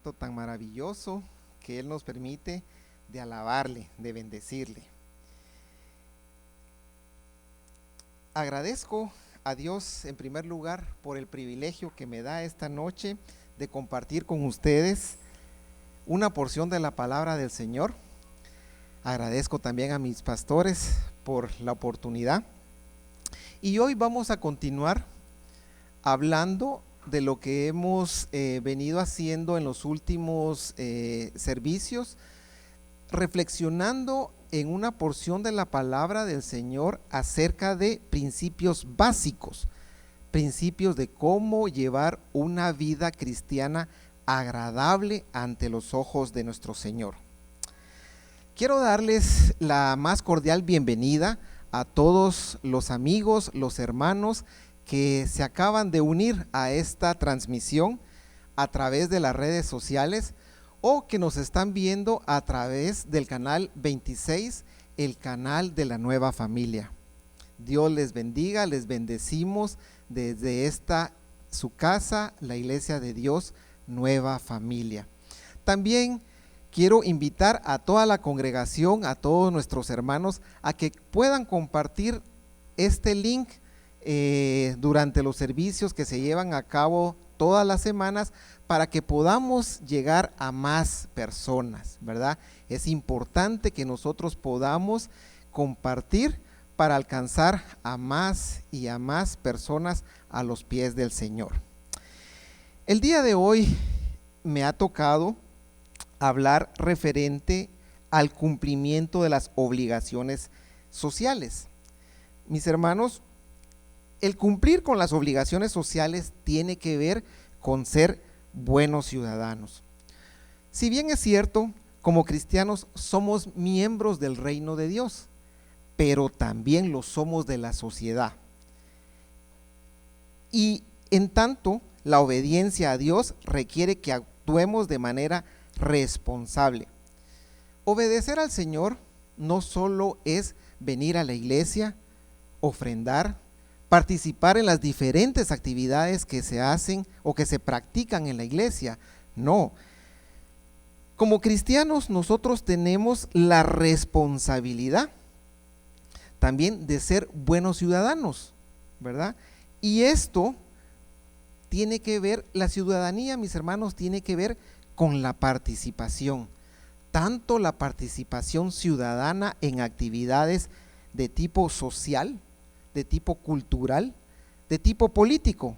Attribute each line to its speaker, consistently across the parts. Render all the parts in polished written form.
Speaker 1: momento tan maravilloso que Él nos permite de alabarle, de bendecirle. Agradezco a Dios en primer lugar por el privilegio que me da esta noche de compartir con ustedes una porción de la palabra del Señor. Agradezco también a mis pastores por la oportunidad. Y hoy vamos a continuar hablando de lo que hemos venido haciendo en los últimos servicios, reflexionando en una porción de la palabra del Señor acerca de principios básicos, principios de cómo llevar una vida cristiana agradable ante los ojos de nuestro Señor. Quiero darles la más cordial bienvenida a todos los amigos, los hermanos que se acaban de unir a esta transmisión a través de las redes sociales o que nos están viendo a través del canal 26, el canal de la nueva familia. Dios les bendiga, les bendecimos desde esta su casa, la Iglesia de Dios, Nueva Familia. También quiero invitar a toda la congregación, a todos nuestros hermanos, a que puedan compartir este link durante los servicios que se llevan a cabo todas las semanas para que podamos llegar a más personas, ¿verdad? Es importante que nosotros podamos compartir para alcanzar a más y a más personas a los pies del Señor. El día de hoy me ha tocado hablar referente al cumplimiento de las obligaciones sociales. Mis hermanos, el cumplir con las obligaciones sociales tiene que ver con ser buenos ciudadanos. Si bien es cierto, como cristianos somos miembros del reino de Dios, pero también lo somos de la sociedad. Y en tanto, la obediencia a Dios requiere que actuemos de manera responsable. Obedecer al Señor no solo es venir a la iglesia, ofrendar, participar en las diferentes actividades que se hacen o que se practican en la iglesia. No. Como cristianos nosotros tenemos la responsabilidad también de ser buenos ciudadanos, ¿verdad? Y esto tiene que ver, la ciudadanía, mis hermanos, tiene que ver con la participación, tanto la participación ciudadana en actividades de tipo social, de tipo cultural, de tipo político,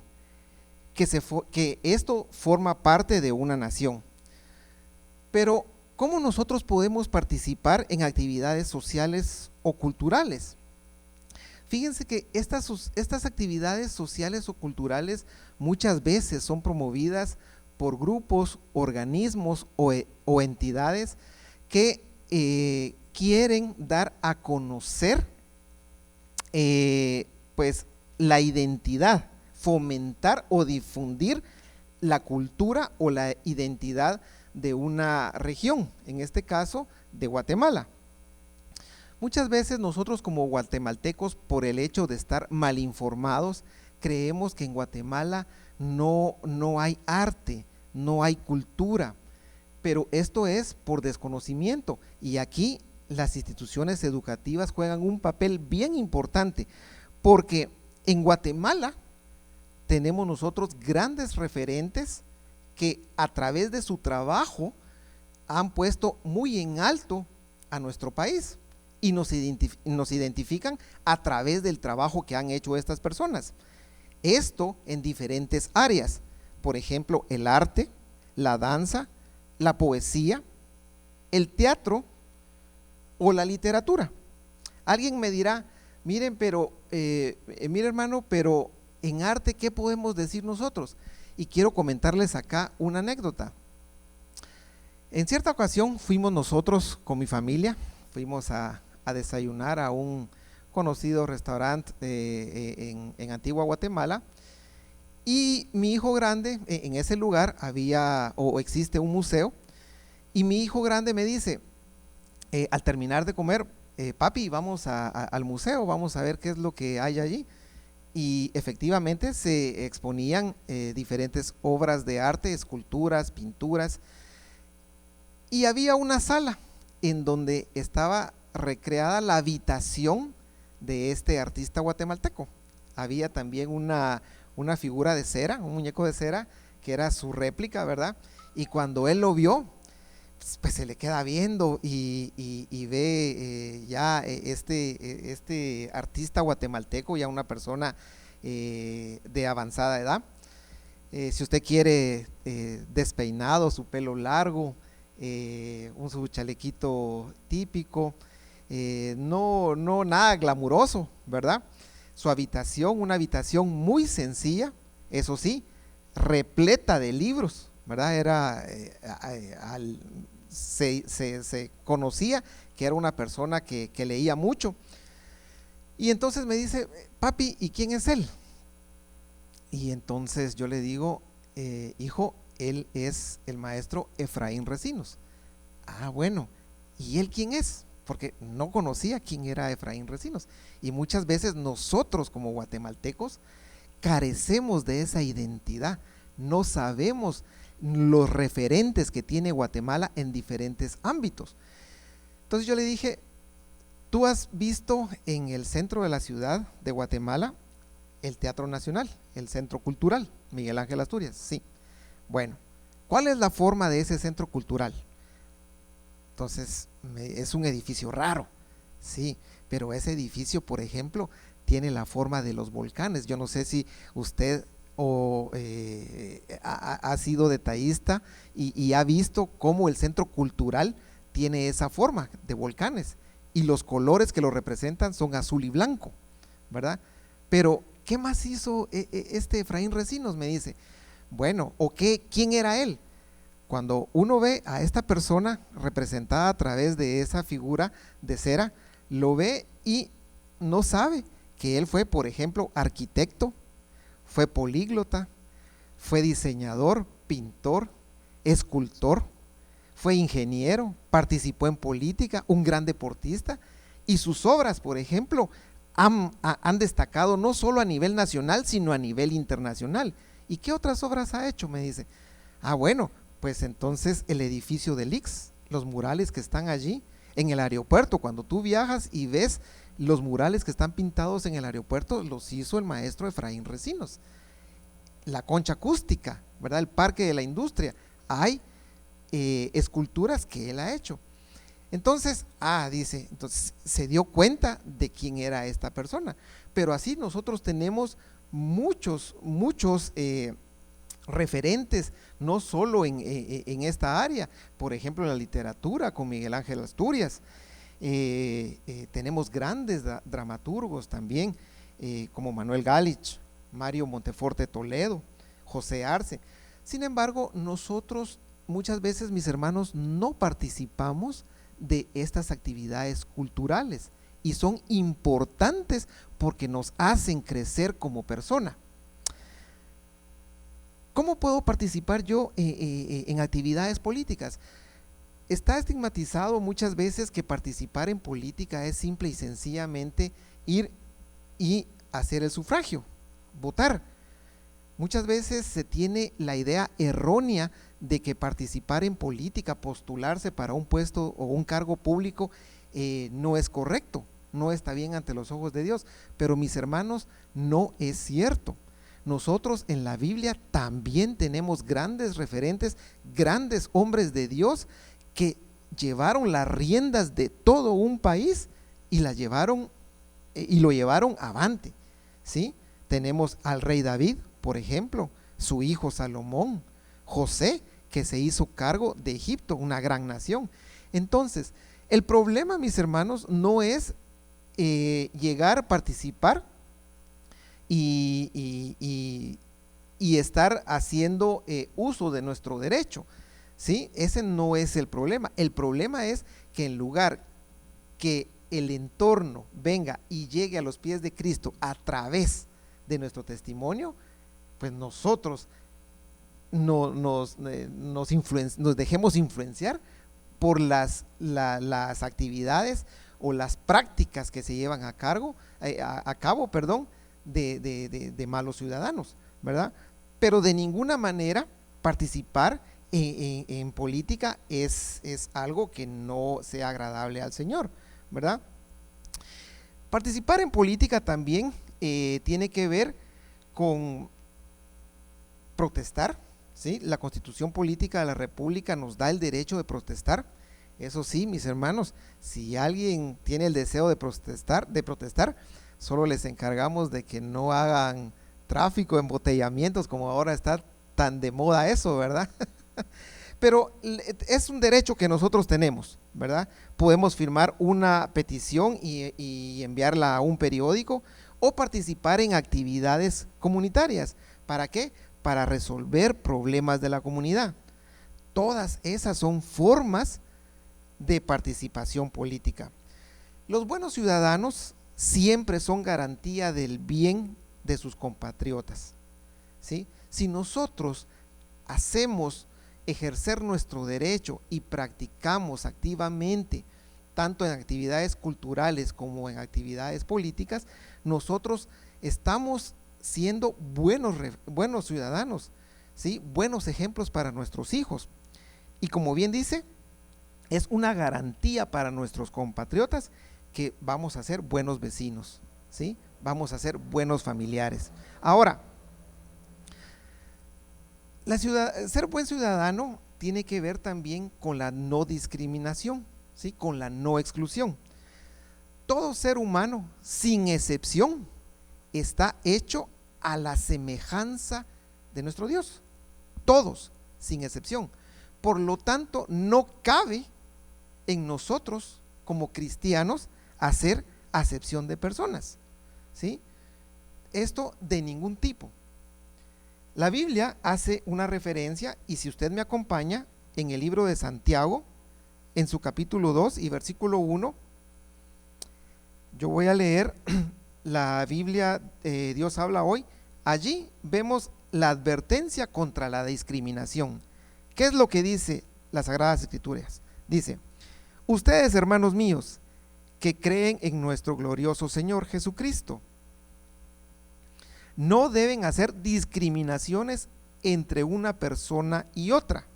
Speaker 1: que esto forma parte de una nación. Pero, ¿cómo nosotros podemos participar en actividades sociales o culturales? Fíjense que estas actividades sociales o culturales muchas veces son promovidas por grupos, organismos o entidades que quieren dar a conocer pues la identidad, fomentar o difundir la cultura o la identidad de una región, en este caso de Guatemala. Muchas veces nosotros como guatemaltecos, por el hecho de estar mal informados, creemos que en Guatemala no hay arte, no hay cultura, pero esto es por desconocimiento y aquí las instituciones educativas juegan un papel bien importante, porque en Guatemala tenemos nosotros grandes referentes que a través de su trabajo han puesto muy en alto a nuestro país y nos identifican a través del trabajo que han hecho estas personas. Esto en diferentes áreas, por ejemplo, el arte, la danza, la poesía, el teatro o la literatura. Alguien me dirá, miren, pero, mire hermano, pero en arte, ¿qué podemos decir nosotros? Y quiero comentarles acá una anécdota. En cierta ocasión fuimos nosotros con mi familia, fuimos a desayunar a un conocido restaurante en Antigua Guatemala, y mi hijo grande, en ese lugar había o existe un museo, y mi hijo grande me dice, al terminar de comer, papi, vamos al museo, vamos a ver qué es lo que hay allí. y efectivamente se exponían diferentes obras de arte, esculturas, pinturas, y había una sala en donde estaba recreada la habitación de este artista guatemalteco. Había también una figura de cera, un muñeco de cera, que era su réplica, ¿verdad? Y cuando él lo vio, pues se le queda viendo y ve este artista guatemalteco, ya una persona de avanzada edad. Si usted quiere, despeinado, su pelo largo, su chalequito típico, no nada glamuroso, ¿verdad? Su habitación, una habitación muy sencilla, eso sí, repleta de libros, ¿verdad? Era se conocía que era una persona que leía mucho. Y entonces me dice: papi, ¿y quién es él? Y entonces yo le digo: hijo, él es el maestro Efraín Recinos. Ah, bueno, ¿y él quién es? Porque no conocía quién era Efraín Recinos. Y muchas veces nosotros como guatemaltecos carecemos de esa identidad, no sabemos los referentes que tiene Guatemala en diferentes ámbitos. Entonces yo le dije: ¿tú has visto en el centro de la ciudad de Guatemala el Teatro Nacional, el Centro Cultural Miguel Ángel Asturias? Sí. Bueno, ¿cuál es la forma de ese centro cultural? Entonces, es un edificio raro, sí, pero ese edificio, por ejemplo, tiene la forma de los volcanes. Yo no sé si usted ha sido detallista y ha visto cómo el centro cultural tiene esa forma de volcanes, y los colores que lo representan son azul y blanco, ¿verdad? Pero, ¿qué más hizo este Efraín Recinos? Me dice. Bueno, ¿quién era él? Cuando uno ve a esta persona representada a través de esa figura de cera, lo ve y no sabe que él fue, por ejemplo, arquitecto, fue políglota, fue diseñador, pintor, escultor, fue ingeniero, participó en política, un gran deportista, y sus obras, por ejemplo, han destacado no solo a nivel nacional, sino a nivel internacional. ¿Y qué otras obras ha hecho? Me dice. Ah, bueno, pues entonces el edificio del IX, los murales que están allí en el aeropuerto, cuando tú viajas y ves los murales que están pintados en el aeropuerto, los hizo el maestro Efraín Recinos. La concha acústica, ¿verdad? El parque de la industria, hay esculturas que él ha hecho. Entonces, dice, entonces se dio cuenta de quién era esta persona. Pero así nosotros tenemos muchos referentes, no solo en esta área, por ejemplo en la literatura con Miguel Ángel Asturias. Tenemos grandes dramaturgos también, como Manuel Galich, Mario Monteforte Toledo, José Arce. Sin embargo, nosotros muchas veces, mis hermanos, no participamos de estas actividades culturales, y son importantes porque nos hacen crecer como persona. ¿Cómo puedo participar yo en actividades políticas? Está estigmatizado muchas veces que participar en política es simple y sencillamente ir y hacer el sufragio, votar. Muchas veces se tiene la idea errónea de que participar en política, postularse para un puesto o un cargo público, no es correcto, no está bien ante los ojos de Dios. Pero, mis hermanos, no es cierto. Nosotros en la Biblia también tenemos grandes referentes, grandes hombres de Dios que llevaron las riendas de todo un país y lo llevaron avante, ¿sí? Tenemos al rey David, por ejemplo, su hijo Salomón, José, que se hizo cargo de Egipto, una gran nación. Entonces, el problema, mis hermanos, no es llegar a participar y estar haciendo uso de nuestro derecho, ¿sí? Ese no es el problema. El problema es que en lugar que el entorno venga y llegue a los pies de Cristo a través de nuestro testimonio, pues nosotros nos dejemos influenciar por las actividades o las prácticas que se llevan a cabo, de malos ciudadanos, ¿verdad? Pero de ninguna manera participar en política es algo que no sea agradable al Señor, ¿verdad? Participar en política también tiene que ver con protestar, ¿sí? La Constitución Política de la República nos da el derecho de protestar. Eso sí, mis hermanos, si alguien tiene el deseo de protestar, solo les encargamos de que no hagan tráfico, embotellamientos, como ahora está tan de moda eso, ¿verdad? Pero es un derecho que nosotros tenemos, ¿verdad? Podemos firmar una petición y enviarla a un periódico o participar en actividades comunitarias. ¿Para qué? Para resolver problemas de la comunidad. Todas esas son formas de participación política. Los buenos ciudadanos siempre son garantía del bien de sus compatriotas, ¿sí? Si nosotros hacemos ejercer nuestro derecho y practicamos activamente, tanto en actividades culturales como en actividades políticas, nosotros estamos siendo buenos ciudadanos, ¿sí? Buenos ejemplos para nuestros hijos. Y como bien dice, es una garantía para nuestros compatriotas que vamos a ser buenos vecinos, ¿sí? Vamos a ser buenos familiares. Ahora, ser buen ciudadano tiene que ver también con la no discriminación, ¿sí? Con la no exclusión. Todo ser humano, sin excepción, está hecho a la semejanza de nuestro Dios. Todos, sin excepción. Por lo tanto, no cabe en nosotros como cristianos hacer acepción de personas, ¿sí? Esto de ningún tipo. La Biblia hace una referencia, y si usted me acompaña en el libro de Santiago, en su capítulo 2 y versículo 1, yo voy a leer la Biblia, Dios habla hoy. Allí vemos la advertencia contra la discriminación. ¿Qué es lo que dice las Sagradas Escrituras? Dice: ustedes, hermanos míos, que creen en nuestro glorioso Señor Jesucristo, no deben hacer discriminaciones entre una persona y otra.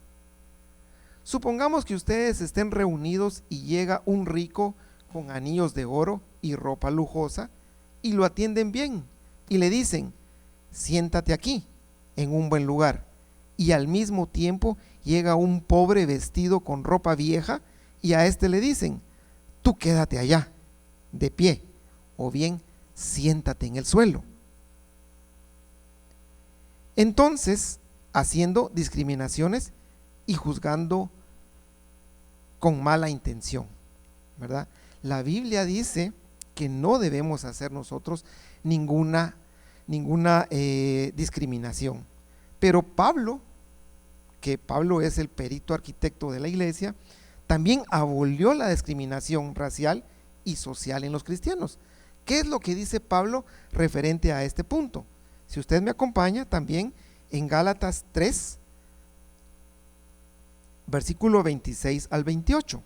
Speaker 1: Supongamos que ustedes estén reunidos y llega un rico con anillos de oro y ropa lujosa y lo atienden bien y le dicen: siéntate aquí en un buen lugar. Y al mismo tiempo llega un pobre vestido con ropa vieja y a este le dicen: tú quédate allá, de pie, o bien siéntate en el suelo. Entonces, haciendo discriminaciones y juzgando con mala intención, ¿verdad? La Biblia dice que no debemos hacer nosotros ninguna discriminación. Pero Pablo, que Pablo es el perito arquitecto de la iglesia, también abolió la discriminación racial y social en los cristianos. ¿Qué es lo que dice Pablo referente a este punto? Si usted me acompaña también en Gálatas 3, versículo 26 al 28.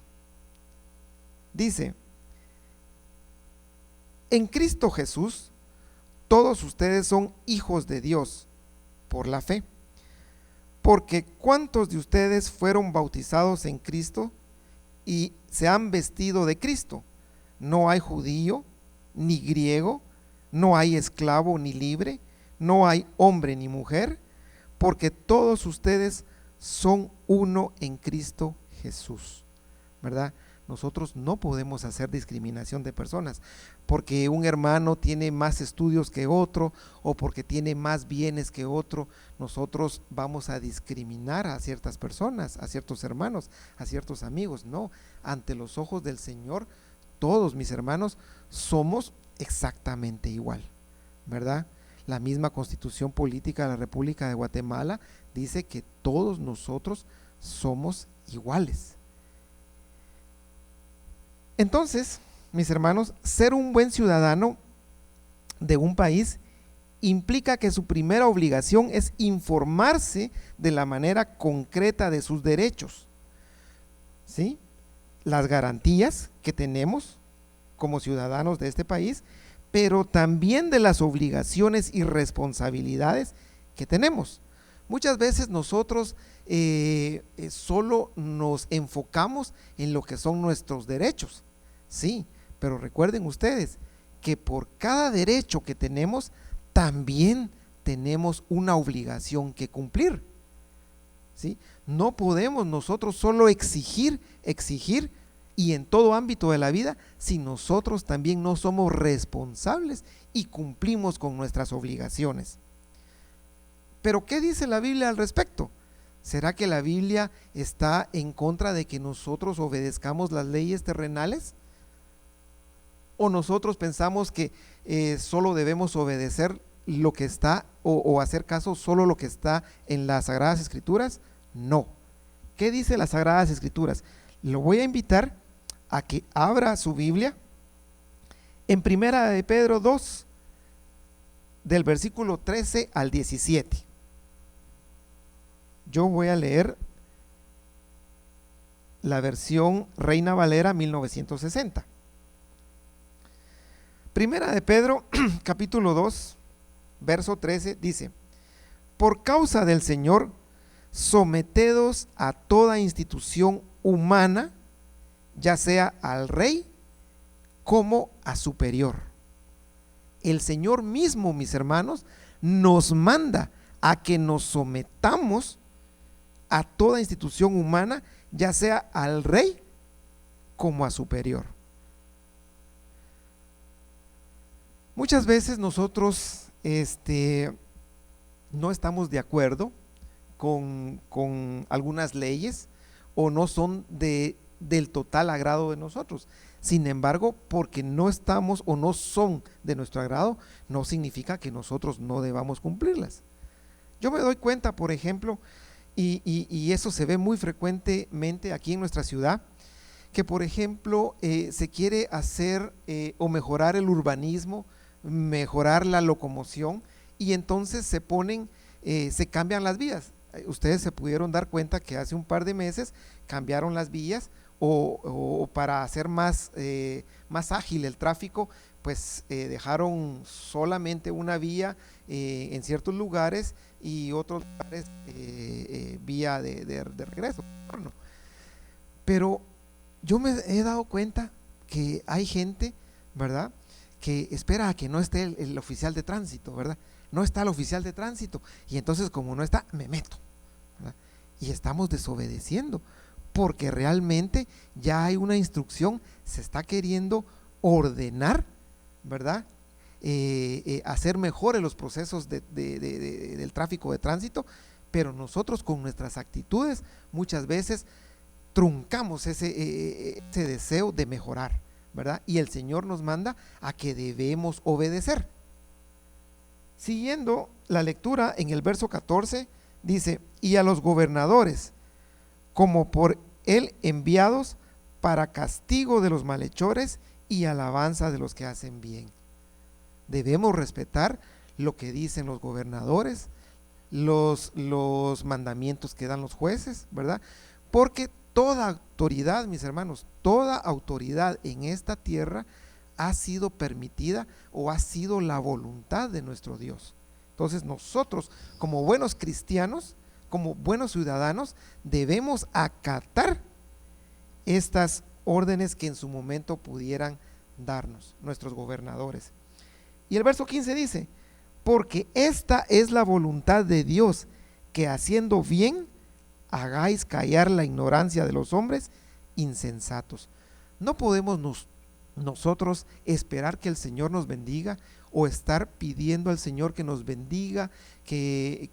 Speaker 1: Dice: en Cristo Jesús, todos ustedes son hijos de Dios por la fe. Porque ¿cuántos de ustedes fueron bautizados en Cristo y se han vestido de Cristo? No hay judío ni griego, no hay esclavo ni libre, no hay hombre ni mujer, porque todos ustedes son uno en Cristo Jesús, ¿verdad? Nosotros no podemos hacer discriminación de personas porque un hermano tiene más estudios que otro o porque tiene más bienes que otro. Nosotros vamos a discriminar a ciertas personas, a ciertos hermanos, a ciertos amigos. No, ante los ojos del Señor, todos mis hermanos somos exactamente igual, ¿verdad? La misma Constitución Política de la República de Guatemala dice que todos nosotros somos iguales. Entonces, mis hermanos, ser un buen ciudadano de un país implica que su primera obligación es informarse de la manera concreta de sus derechos, ¿sí? Las garantías que tenemos como ciudadanos de este país, pero también de las obligaciones y responsabilidades que tenemos. Muchas veces nosotros solo nos enfocamos en lo que son nuestros derechos, sí, pero recuerden ustedes que por cada derecho que tenemos, también tenemos una obligación que cumplir, ¿sí? No podemos nosotros solo exigir y en todo ámbito de la vida si nosotros también no somos responsables y cumplimos con nuestras obligaciones. Pero ¿qué dice la Biblia al respecto? ¿Será que la Biblia está en contra de que nosotros obedezcamos las leyes terrenales? ¿O nosotros pensamos que solo debemos obedecer lo que está o hacer caso solo lo que está en las Sagradas Escrituras? No. ¿Qué dice las Sagradas Escrituras? Lo voy a invitar a que abra su Biblia en Primera de Pedro 2, del versículo 13 al 17. Yo voy a leer la versión Reina Valera 1960. Primera de Pedro, capítulo 2, verso 13, dice: por causa del Señor, sometedos a toda institución humana, ya sea al rey como a superior. El Señor mismo, mis hermanos, nos manda a que nos sometamos a toda institución humana, ya sea al rey como a superior. Muchas veces nosotros no estamos de acuerdo con algunas leyes o no son del total agrado de nosotros. Sin embargo, porque no estamos o no son de nuestro agrado, no significa que nosotros no debamos cumplirlas. Yo me doy cuenta, por ejemplo, y eso se ve muy frecuentemente aquí en nuestra ciudad, que por ejemplo se quiere hacer o mejorar el urbanismo, mejorar la locomoción, y entonces se cambian las vías. Ustedes se pudieron dar cuenta que hace un par de meses cambiaron las vías o para hacer más ágil el tráfico, pues dejaron solamente una vía en ciertos lugares y otros lugares vía de regreso. Pero yo me he dado cuenta que hay gente, ¿verdad?, que espera a que no esté el oficial de tránsito, ¿verdad? No está el oficial de tránsito y entonces como no está, me meto, ¿verdad? Y estamos desobedeciendo porque realmente ya hay una instrucción, se está queriendo ordenar, ¿verdad? Hacer mejores los procesos del tráfico de tránsito, pero nosotros con nuestras actitudes muchas veces truncamos ese deseo de mejorar, ¿verdad? Y el Señor nos manda a que debemos obedecer. Siguiendo la lectura en el verso 14, dice: y a los gobernadores, como por él enviados para castigo de los malhechores y alabanza de los que hacen bien. Debemos respetar lo que dicen los gobernadores, los mandamientos que dan los jueces, ¿verdad? Porque toda autoridad, mis hermanos, toda autoridad en esta tierra ha sido permitida o ha sido la voluntad de nuestro Dios. Entonces nosotros, como buenos cristianos, como buenos ciudadanos, debemos acatar estas órdenes que en su momento pudieran darnos nuestros gobernadores. Y el verso 15 dice: porque esta es la voluntad de Dios, que haciendo bien hagáis callar la ignorancia de los hombres insensatos. No podemos nosotros esperar que el Señor nos bendiga o estar pidiendo al Señor que nos bendiga, que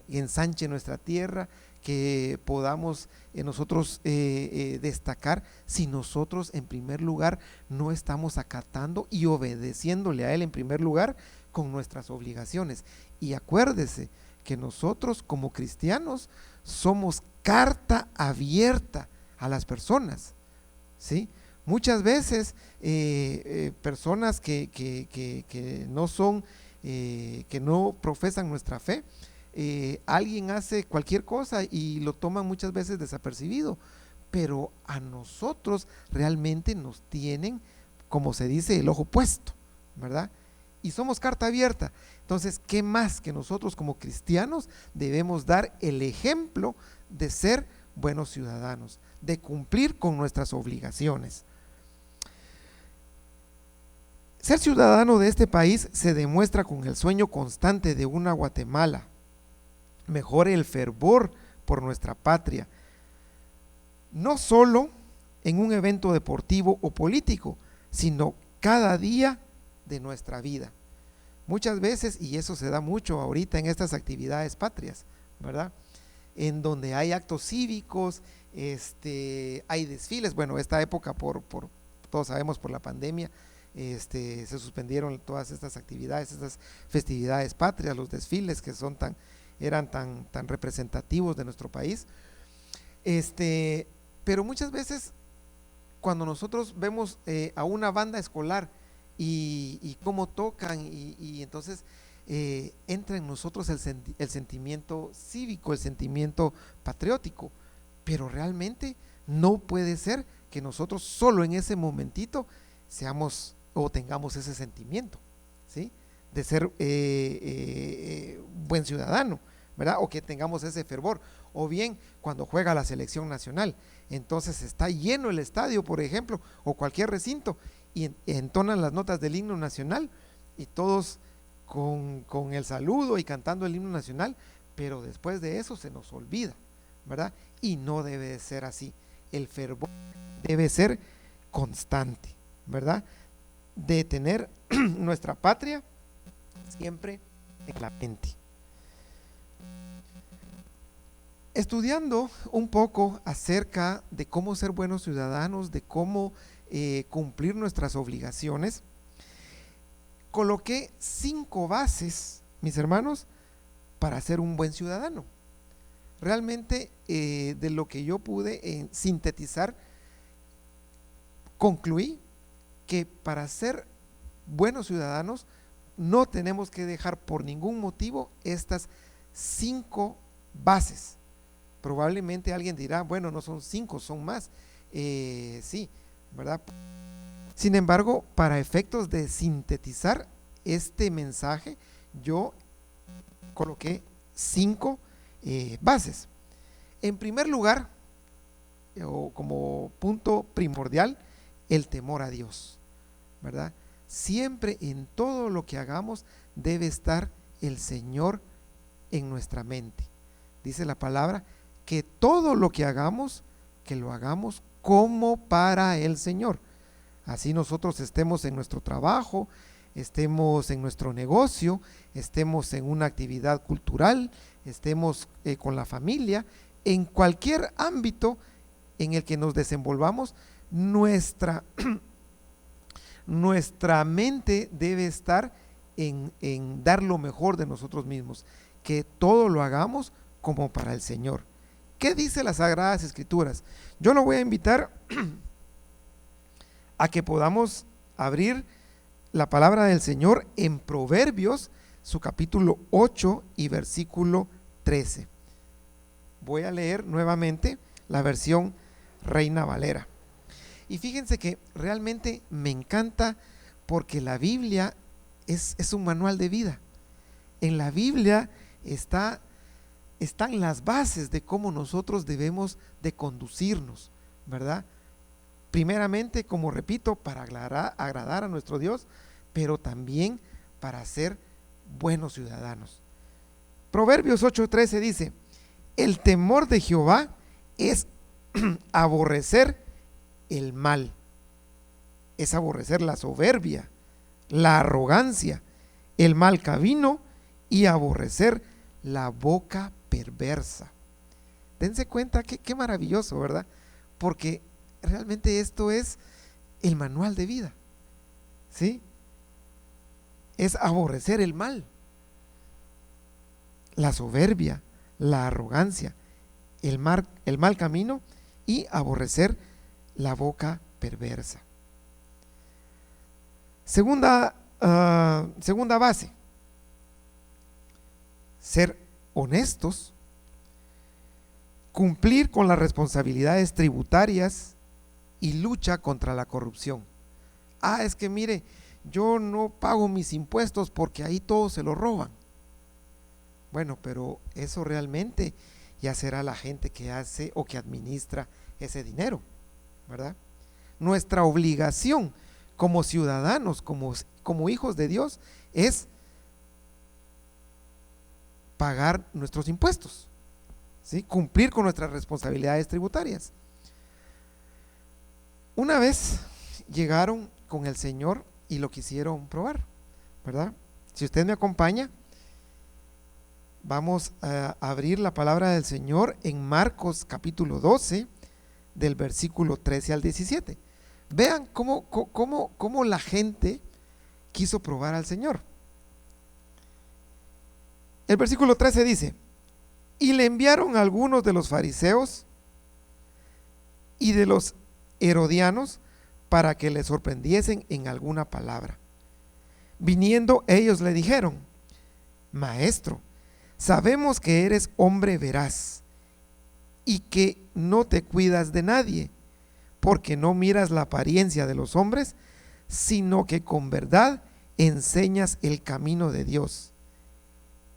Speaker 1: ensanche nuestra tierra, que podamos nosotros destacar, si nosotros en primer lugar no estamos acatando y obedeciéndole a Él en primer lugar con nuestras obligaciones. Y acuérdese que nosotros como cristianos somos carta abierta a las personas, ¿sí? Muchas veces personas que no son, que no profesan nuestra fe, alguien hace cualquier cosa y lo toman muchas veces desapercibido, pero a nosotros realmente nos tienen como se dice, el ojo puesto, ¿verdad? Y somos carta abierta. Entonces, ¿qué más que nosotros como cristianos debemos dar el ejemplo de ser buenos ciudadanos, de cumplir con nuestras obligaciones? Ser ciudadano de este país se demuestra con el sueño constante de una Guatemala mejor, el fervor por nuestra patria, no solo en un evento deportivo o político, sino cada día de nuestra vida. Muchas veces, y eso se da mucho ahorita en estas actividades patrias, ¿verdad? En donde hay actos cívicos, hay desfiles. Bueno, esta época todos sabemos, por la pandemia, se suspendieron todas estas actividades, estas festividades patrias, los desfiles que eran tan representativos de nuestro país. Pero muchas veces cuando nosotros vemos a una banda escolar y cómo tocan, y entonces entra en nosotros el sentimiento cívico, el sentimiento patriótico, pero realmente no puede ser que nosotros solo en ese momentito seamos o tengamos ese sentimiento, ¿sí? De ser buen ciudadano, ¿verdad? O que tengamos ese fervor. O bien cuando juega la selección nacional, entonces está lleno el estadio, por ejemplo, o cualquier recinto, y entonan las notas del himno nacional, y todos con el saludo y cantando el himno nacional, pero después de eso se nos olvida, ¿verdad? Y no debe de ser así. El fervor debe ser constante, ¿verdad? De tener nuestra patria siempre en la mente. Estudiando un poco acerca de cómo ser buenos ciudadanos, de cómo cumplir nuestras obligaciones, coloqué 5 bases, mis hermanos, para ser un buen ciudadano. Realmente, de lo que yo pude sintetizar, concluí que para ser buenos ciudadanos no tenemos que dejar por ningún motivo estas 5 bases. Probablemente alguien dirá, bueno, no son 5, son más. Sí, ¿verdad? Sin embargo, para efectos de sintetizar este mensaje, yo coloqué 5 bases. En primer lugar, o como punto primordial, el temor a Dios, ¿verdad? Siempre en todo lo que hagamos debe estar el Señor en nuestra mente. Dice la palabra que todo lo que hagamos, que lo hagamos como para el Señor. Así nosotros estemos en nuestro trabajo, estemos en nuestro negocio, estemos en una actividad cultural, estemos con la familia, en cualquier ámbito en el que nos desenvolvamos, nuestra mente debe estar en dar lo mejor de nosotros mismos, que todo lo hagamos como para el Señor. ¿Qué dice las Sagradas Escrituras? Yo lo voy a invitar a que podamos abrir la palabra del Señor en Proverbios, su capítulo 8 y versículo 13. Voy a leer nuevamente la versión Reina Valera. Y fíjense que realmente me encanta, porque la Biblia es un manual de vida. En la Biblia están las bases de cómo nosotros debemos de conducirnos, ¿verdad? Primeramente, como repito, para agradar a nuestro Dios, pero también para ser buenos ciudadanos. Proverbios 8:13 dice: el temor de Jehová es aborrecer el mal, es aborrecer la soberbia, la arrogancia, el mal camino, y aborrecer la boca perversa. Dense cuenta qué maravilloso, ¿verdad? Porque realmente esto es el manual de vida, ¿sí? Es aborrecer el mal, la soberbia, la arrogancia, el mal camino, y aborrecer la boca perversa. Segunda base: ser honestos, cumplir con las responsabilidades tributarias y lucha contra la corrupción. Es que mire, yo no pago mis impuestos porque ahí todos se lo roban. Bueno, pero eso realmente ya será la gente que hace o que administra ese dinero, ¿verdad? Nuestra obligación como ciudadanos, como hijos de Dios, es pagar nuestros impuestos, ¿sí? Cumplir con nuestras responsabilidades tributarias. Una vez llegaron con el Señor y lo quisieron probar, ¿verdad? Si usted me acompaña, vamos a abrir la palabra del Señor en Marcos capítulo 12, del versículo 13 al 17. Vean cómo la gente quiso probar al Señor. El versículo 13 dice: y le enviaron algunos de los fariseos y de los herodianos para que le sorprendiesen en alguna palabra. Viniendo ellos le dijeron: Maestro, sabemos que eres hombre veraz y que no te cuidas de nadie, porque no miras la apariencia de los hombres, sino que con verdad enseñas el camino de Dios.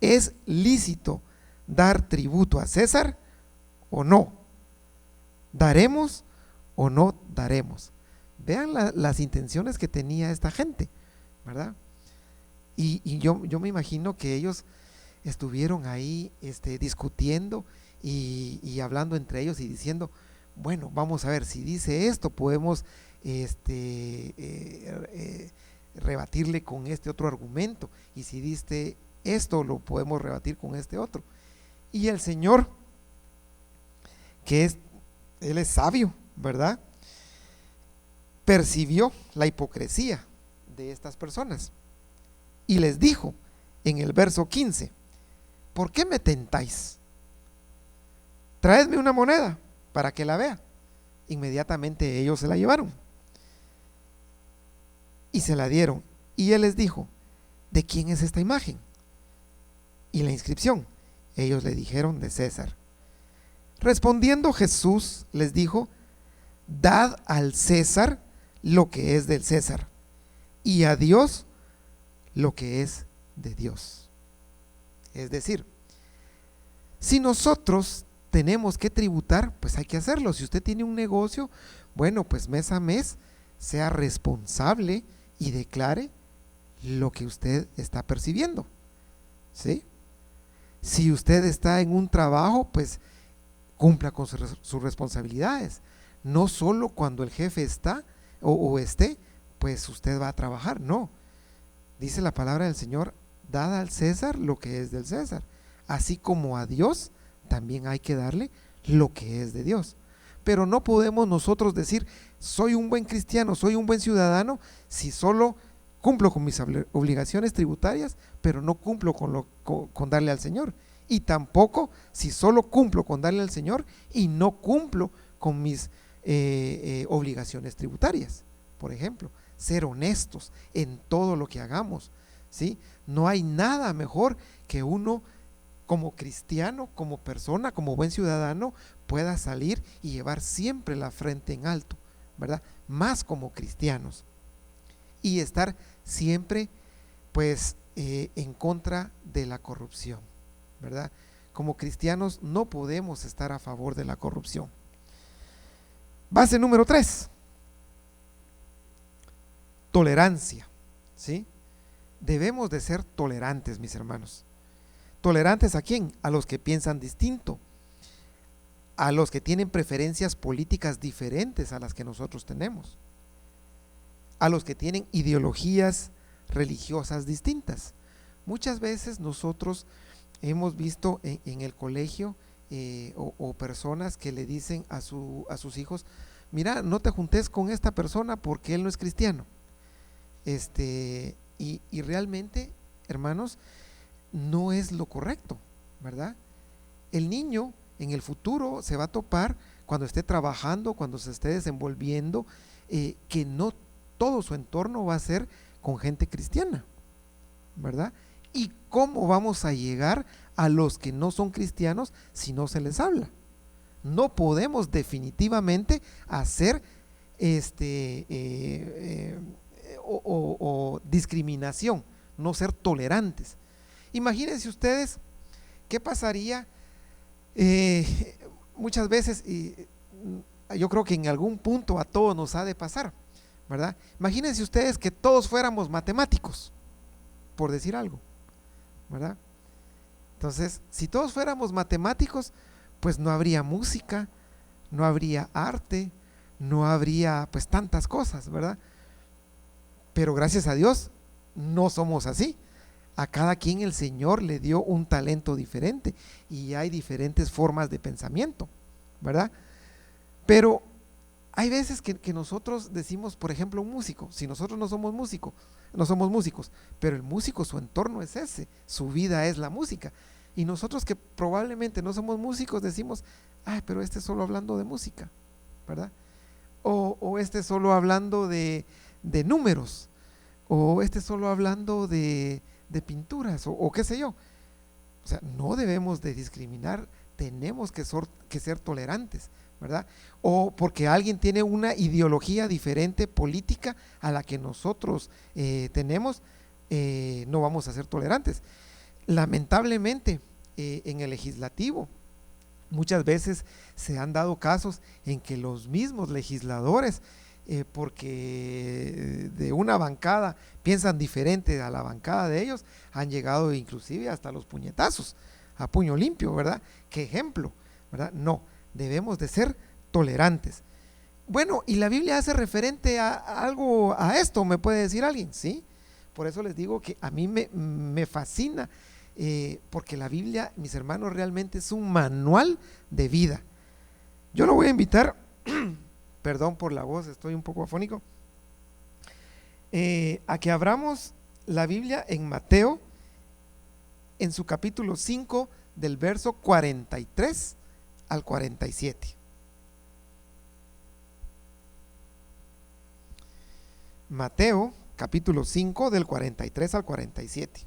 Speaker 1: ¿Es lícito dar tributo a César o no? ¿Daremos o no daremos? Vean las intenciones que tenía esta gente, ¿verdad? Y yo me imagino que ellos estuvieron ahí discutiendo y hablando entre ellos y diciendo: bueno, vamos a ver, si dice esto podemos rebatirle con este otro argumento, y si dice esto lo podemos rebatir con este otro. Y el Señor, Él es sabio, ¿verdad?, percibió la hipocresía de estas personas y les dijo en el verso 15: ¿por qué me tentáis? Traedme una moneda para que la vea. Inmediatamente ellos se la llevaron y se la dieron, y él les dijo: ¿de quién es esta imagen y la inscripción? Ellos le dijeron: de César. Respondiendo Jesús les dijo: dad al César lo que es del César, y a Dios lo que es de Dios. Es decir, si nosotros tenemos que tributar, pues hay que hacerlo. Si usted tiene un negocio, bueno, pues mes a mes sea responsable y declare lo que usted está percibiendo, ¿sí? Si usted está en un trabajo, pues cumpla con sus responsabilidades. No solo cuando el jefe está o esté, pues usted va a trabajar. No, dice la palabra del Señor: dad al César lo que es del César, así como a Dios también hay que darle lo que es de Dios. Pero no podemos nosotros decir: soy un buen cristiano, soy un buen ciudadano, si solo cumplo con mis obligaciones tributarias, pero no cumplo con darle al Señor. Y tampoco si solo cumplo con darle al Señor y no cumplo con mis obligaciones tributarias. Por ejemplo, ser honestos en todo lo que hagamos, ¿sí? No hay nada mejor que uno como cristiano, como persona, como buen ciudadano, pueda salir y llevar siempre la frente en alto, ¿verdad? Más como cristianos, y estar siempre pues en contra de la corrupción, ¿verdad? Como cristianos no podemos estar a favor de la corrupción. Base número 3: tolerancia, ¿sí? Debemos de ser tolerantes, mis hermanos. ¿Tolerantes a quién? A los que piensan distinto, a los que tienen preferencias políticas diferentes a las que nosotros tenemos, a los que tienen ideologías religiosas distintas. Muchas veces nosotros hemos visto en el colegio o personas que le dicen a sus hijos: mira, no te juntes con esta persona porque él no es cristiano. Y realmente, hermanos, no es lo correcto, ¿verdad? El niño en el futuro se va a topar, cuando esté trabajando, cuando se esté desenvolviendo, que no todo su entorno va a ser con gente cristiana, ¿verdad? ¿Y cómo vamos a llegar a los que no son cristianos si no se les habla? No podemos definitivamente hacer o discriminación, no ser tolerantes. Imagínense ustedes qué pasaría muchas veces, y yo creo que en algún punto a todos nos ha de pasar, ¿verdad? Imagínense ustedes que todos fuéramos matemáticos, por decir algo, ¿verdad? Entonces, si todos fuéramos matemáticos, pues no habría música, no habría arte, no habría pues tantas cosas, ¿verdad? Pero gracias a Dios no somos así. A cada quien el Señor le dio un talento diferente y hay diferentes formas de pensamiento, ¿verdad? Pero hay veces que nosotros decimos, por ejemplo, un músico, si nosotros no somos músicos, pero el músico, su entorno es ese, su vida es la música. Y nosotros que probablemente no somos músicos decimos, ay, pero este solo hablando de música, ¿verdad? O este solo hablando de números, o este solo hablando de pinturas, o qué sé yo. O sea, no debemos de discriminar, tenemos que ser tolerantes, ¿verdad? O porque alguien tiene una ideología diferente política a la que nosotros tenemos, no vamos a ser tolerantes. Lamentablemente, en el legislativo, muchas veces se han dado casos en que los mismos legisladores, porque de una bancada piensan diferente a la bancada de ellos, han llegado inclusive hasta los puñetazos, a puño limpio, ¿verdad? ¿Qué ejemplo? ¿Verdad? No, debemos de ser tolerantes. Bueno, y la Biblia hace referente a algo, a esto, ¿me puede decir alguien? Sí, por eso les digo que a mí me fascina, porque la Biblia, mis hermanos, realmente es un manual de vida. Yo lo voy a invitar, perdón por la voz, estoy un poco afónico, a que abramos la Biblia en Mateo, en su capítulo 5, del verso 43 al 47. Mateo, capítulo 5, del 43 al 47.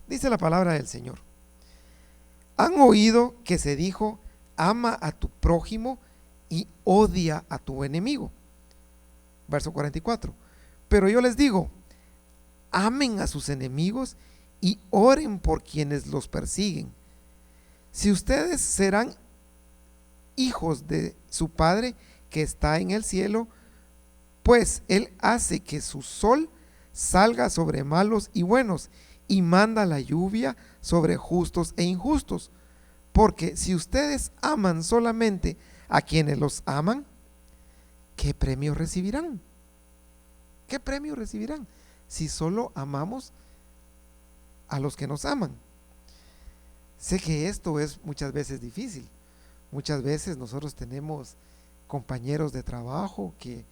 Speaker 1: Dice la palabra del Señor: han oído que se dijo, ama a tu prójimo y odia a tu enemigo. Verso 44. Pero yo les digo, amen a sus enemigos y oren por quienes los persiguen. Si ustedes serán hijos de su Padre que está en el cielo, pues Él hace que su sol salga sobre malos y buenos y manda la lluvia sobre justos e injustos. Porque si ustedes aman solamente a quienes los aman, ¿qué premio recibirán? ¿Qué premio recibirán si solo amamos a los que nos aman? Sé que esto es muchas veces difícil. Muchas veces nosotros tenemos compañeros de trabajo que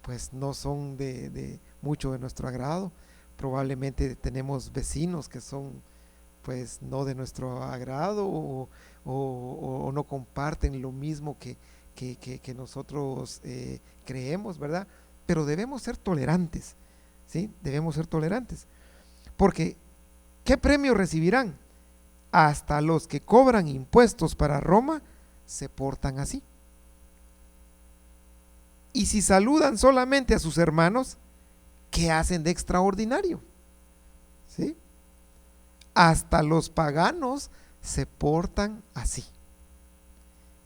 Speaker 1: pues no son de mucho de nuestro agrado. Probablemente tenemos vecinos que son pues no de nuestro agrado, o no comparten lo mismo que nosotros creemos, ¿verdad? Pero debemos ser tolerantes, ¿sí? Debemos ser tolerantes. Porque, ¿qué premio recibirán? Hasta los que cobran impuestos para Roma se portan así. Y si saludan solamente a sus hermanos, ¿qué hacen de extraordinario? ¿Sí? Hasta los paganos se portan así.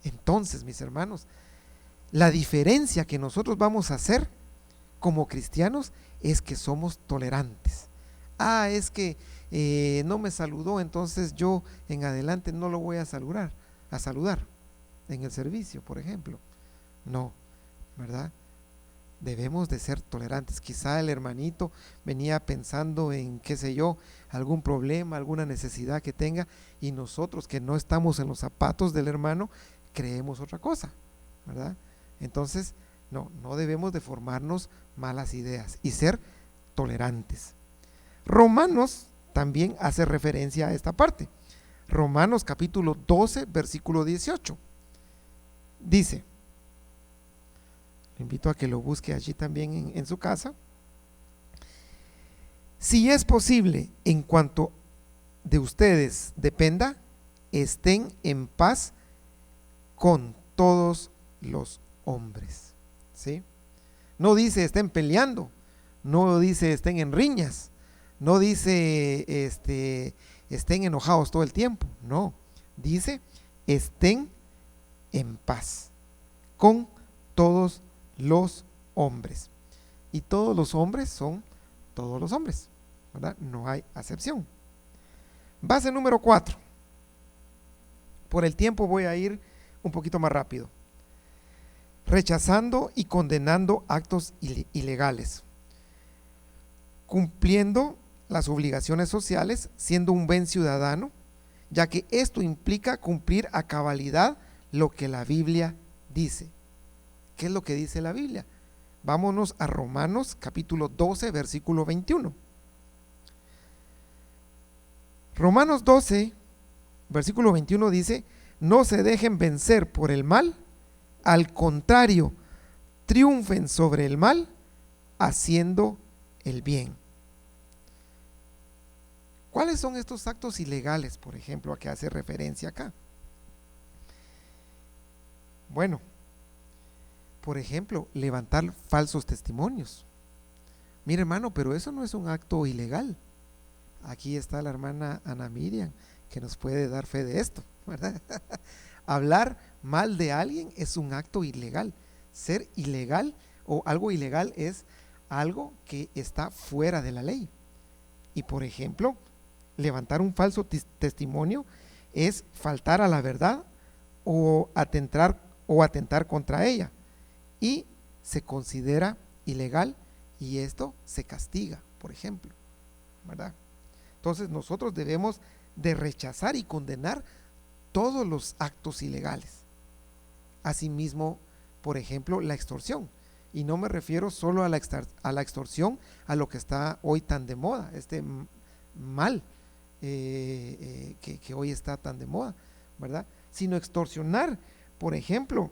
Speaker 1: Entonces, mis hermanos, la diferencia que nosotros vamos a hacer como cristianos es que somos tolerantes. Es que no me saludó, entonces yo en adelante no lo voy a saludar en el servicio, por ejemplo. No, ¿verdad? Debemos de ser tolerantes. Quizá el hermanito venía pensando en, qué sé yo, algún problema, alguna necesidad que tenga, y nosotros que no estamos en los zapatos del hermano, creemos otra cosa, ¿verdad? Entonces, no debemos de formarnos malas ideas y ser tolerantes. Romanos también hace referencia a esta parte. Romanos capítulo 12, versículo 18. Dice, le invito a que lo busque allí también en su casa. Si es posible, en cuanto de ustedes dependa, estén en paz con todos los hombres. ¿Sí? No dice estén peleando, no dice estén en riñas, no dice estén enojados todo el tiempo, no, dice estén en paz con todos los hombres. Y todos los hombres son todos los hombres, ¿verdad? No hay acepción. Base número 4. Por el tiempo voy a ir un poquito más rápido. Rechazando y condenando actos ilegales. Cumpliendo las obligaciones sociales, siendo un buen ciudadano, ya que esto implica cumplir a cabalidad lo que la Biblia dice. ¿Qué es lo que dice la Biblia? Vámonos a Romanos capítulo 12, versículo 21. Romanos 12, versículo 21 dice: no se dejen vencer por el mal, al contrario, triunfen sobre el mal haciendo el bien. ¿Cuáles son estos actos ilegales, por ejemplo, a que hace referencia acá? Bueno, por ejemplo, levantar falsos testimonios. Mire, hermano, pero eso no es un acto ilegal. Aquí está la hermana Ana Miriam, que nos puede dar fe de esto, ¿verdad? Hablar mal de alguien es un acto ilegal. Ser ilegal o algo ilegal es algo que está fuera de la ley. Y por ejemplo, levantar un falso testimonio es faltar a la verdad o atentar contra ella, y se considera ilegal, y esto se castiga, por ejemplo, ¿verdad? Entonces nosotros debemos de rechazar y condenar todos los actos ilegales. Asimismo, por ejemplo, la extorsión. Y no me refiero solo a la extorsión, a lo que está hoy tan de moda, este mal que hoy está tan de moda, ¿verdad? Sino extorsionar, por ejemplo,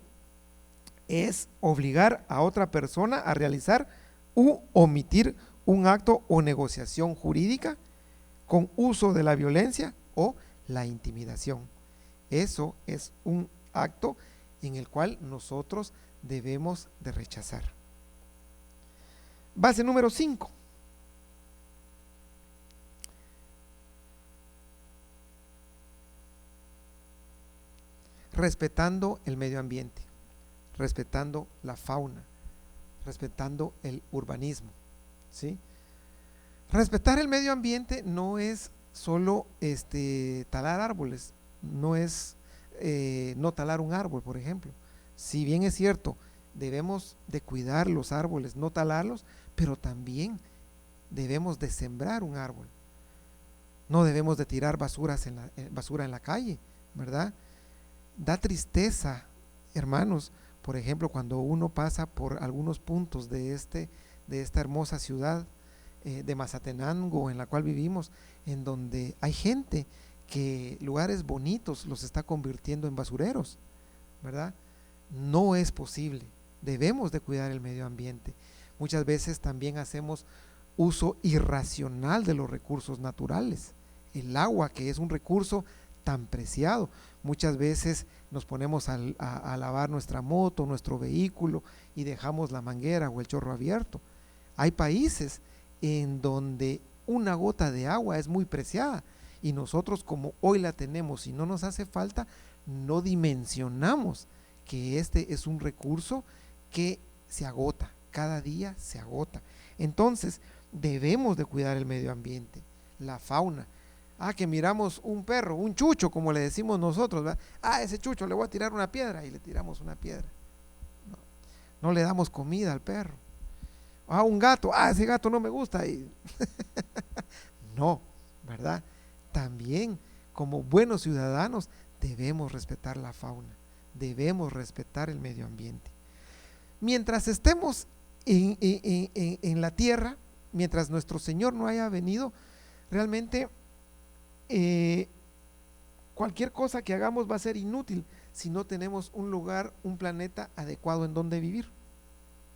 Speaker 1: es obligar a otra persona a realizar u omitir un acto o negociación jurídica con uso de la violencia o la intimidación. Eso es un acto en el cual nosotros debemos de rechazar. Base número 5. Respetando el medio ambiente, respetando la fauna, respetando el urbanismo, ¿sí? Respetar el medio ambiente no es solo talar árboles, no es no talar un árbol, por ejemplo. Si bien es cierto, debemos de cuidar los árboles, no talarlos, pero también debemos de sembrar un árbol. No debemos de tirar basura en la calle, ¿verdad? Da tristeza, hermanos, por ejemplo, cuando uno pasa por algunos puntos de esta hermosa ciudad de Mazatenango, en la cual vivimos, en donde hay gente que lugares bonitos los está convirtiendo en basureros, ¿verdad? No es posible. Debemos de cuidar el medio ambiente. Muchas veces también hacemos uso irracional de los recursos naturales. El agua, que es un recurso tan preciado. Muchas veces nos ponemos a lavar nuestra moto, nuestro vehículo, y dejamos la manguera o el chorro abierto. Hay países en donde una gota de agua es muy preciada, y nosotros, como hoy la tenemos y no nos hace falta, no dimensionamos que este es un recurso que se agota, cada día se agota. Entonces debemos de cuidar el medio ambiente, la fauna. Que miramos un perro, un chucho, como le decimos nosotros, ¿verdad? Ese chucho, le voy a tirar una piedra, y le tiramos una piedra. No le damos comida al perro. Un gato, ese gato no me gusta. No, ¿verdad? También, como buenos ciudadanos, debemos respetar la fauna, debemos respetar el medio ambiente. Mientras estemos en la tierra, mientras nuestro Señor no haya venido, realmente cualquier cosa que hagamos va a ser inútil si no tenemos un lugar, un planeta adecuado en donde vivir,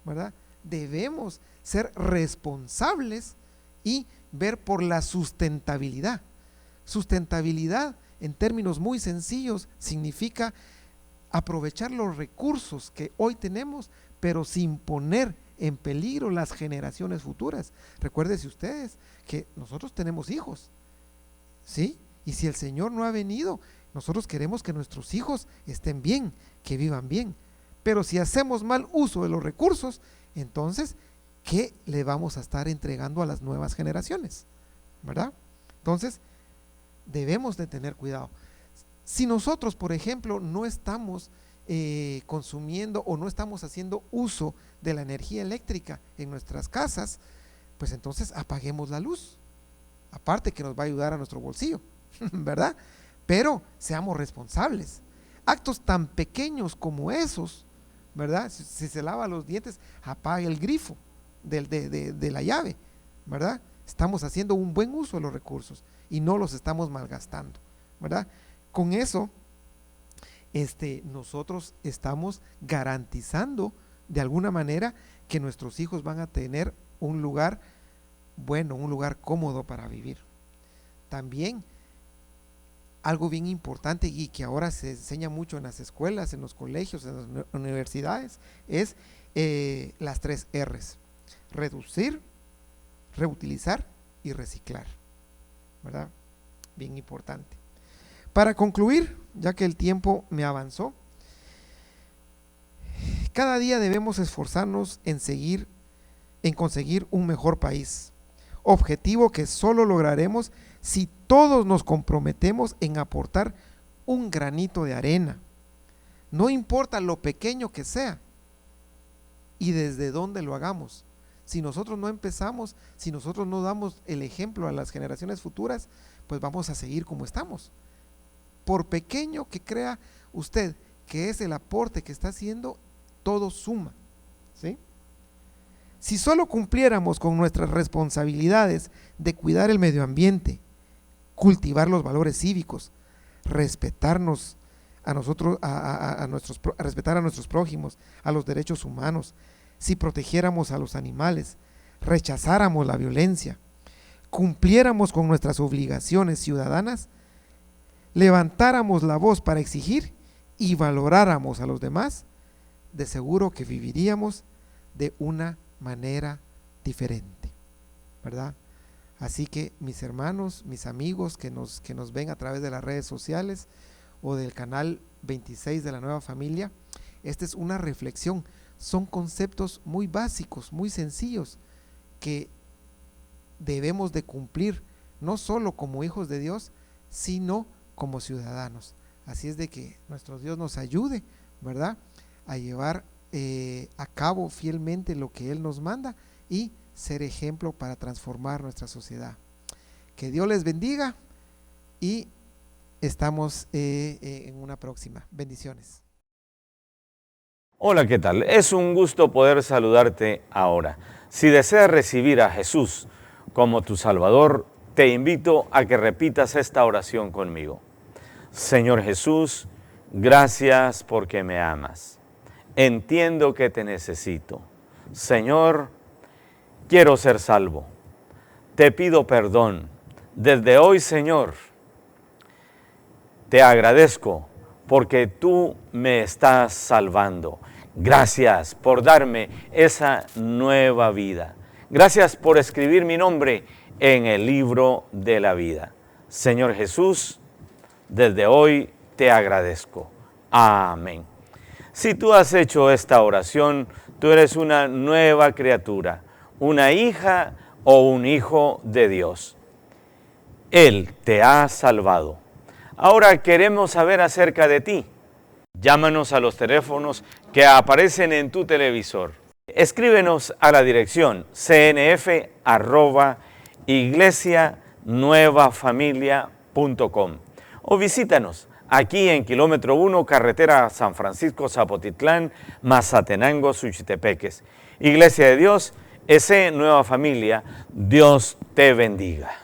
Speaker 1: ¿verdad? Debemos ser responsables y ver por la sustentabilidad. Sustentabilidad, en términos muy sencillos, significa aprovechar los recursos que hoy tenemos, pero sin poner en peligro las generaciones futuras. Recuérdense ustedes que nosotros tenemos hijos, ¿sí? Y si el Señor no ha venido, nosotros queremos que nuestros hijos estén bien, que vivan bien. Pero si hacemos mal uso de los recursos, entonces, ¿qué le vamos a estar entregando a las nuevas generaciones? ¿Verdad? Entonces, debemos de tener cuidado. Si nosotros, por ejemplo, no estamos consumiendo o no estamos haciendo uso de la energía eléctrica en nuestras casas, pues entonces apaguemos la luz. Aparte que nos va a ayudar a nuestro bolsillo, ¿verdad? Pero seamos responsables. Actos tan pequeños como esos, ¿verdad? Si se lava los dientes, apague el grifo de la llave, ¿verdad? Estamos haciendo un buen uso de los recursos y no los estamos malgastando, ¿verdad? Con eso, nosotros estamos garantizando de alguna manera que nuestros hijos van a tener un lugar bueno, un lugar cómodo para vivir. También algo bien importante y que ahora se enseña mucho en las escuelas, en los colegios, en las universidades, es las 3 R's: reducir, reutilizar y reciclar, ¿verdad? Bien importante. Para concluir, ya que el tiempo me avanzó, cada día debemos esforzarnos en conseguir un mejor país, objetivo que solo lograremos si todos nos comprometemos en aportar un granito de arena, no importa lo pequeño que sea y desde dónde lo hagamos. Si nosotros no empezamos, si nosotros no damos el ejemplo a las generaciones futuras, pues vamos a seguir como estamos. Por pequeño que crea usted que es el aporte que está haciendo, todo suma, ¿sí? Si solo cumpliéramos con nuestras responsabilidades de cuidar el medio ambiente, cultivar los valores cívicos, respetarnos a nosotros, respetar a nuestros prójimos, a los derechos humanos, si protegiéramos a los animales, rechazáramos la violencia, cumpliéramos con nuestras obligaciones ciudadanas, levantáramos la voz para exigir y valoráramos a los demás, de seguro que viviríamos de una manera diferente, ¿verdad? Así que mis hermanos, mis amigos que nos ven a través de las redes sociales o del canal 26 de la Nueva Familia, esta es una reflexión, son conceptos muy básicos, muy sencillos, que debemos de cumplir, no solo como hijos de Dios, sino como ciudadanos. Así es de que nuestro Dios nos ayude, ¿verdad?, a llevar a cabo fielmente lo que Él nos manda y ser ejemplo para transformar nuestra sociedad. Que Dios les bendiga y estamos en una próxima. Bendiciones.
Speaker 2: Hola, ¿qué tal? Es un gusto poder saludarte ahora. Si deseas recibir a Jesús como tu Salvador, te invito a que repitas esta oración conmigo. Señor Jesús, gracias porque me amas. Entiendo que te necesito. Señor, quiero ser salvo. Te pido perdón. Desde hoy, Señor, te agradezco porque tú me estás salvando. Gracias por darme esa nueva vida. Gracias por escribir mi nombre en el libro de la vida. Señor Jesús, desde hoy te agradezco. Amén. Si tú has hecho esta oración, tú eres una nueva criatura, una hija o un hijo de Dios. Él te ha salvado. Ahora queremos saber acerca de ti. Llámanos a los teléfonos que aparecen en tu televisor. Escríbenos a la dirección cnf@iglesianuevafamilia.com o visítanos aquí en kilómetro 1, carretera San Francisco Zapotitlán, Mazatenango, Suchitepeques. Iglesia de Dios, S. Nueva Familia, Dios te bendiga.